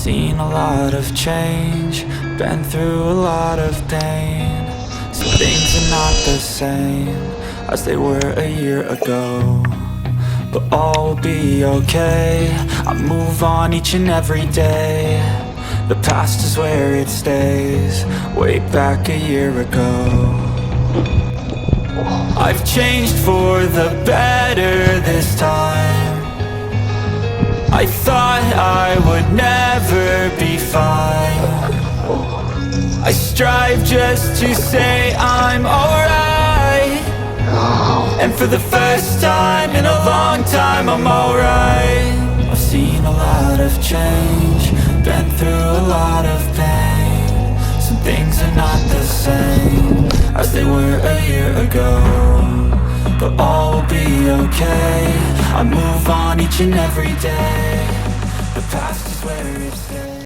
seen a lot of change, been through a lot of pain. Some things are not the same as they were a year ago, but all will be okay. I move on each and every day. The past is where it stays, way back a year ago. I've changed for the better this time. I thought I would never be fine. I strive just to say I'm alright, and for the first time in a long time I'm alright. I've seen a lot of change, been through a lot of pain. Some things are not the same as they were a year ago, but all will be okay. I move on each and every day. The past is where it stays.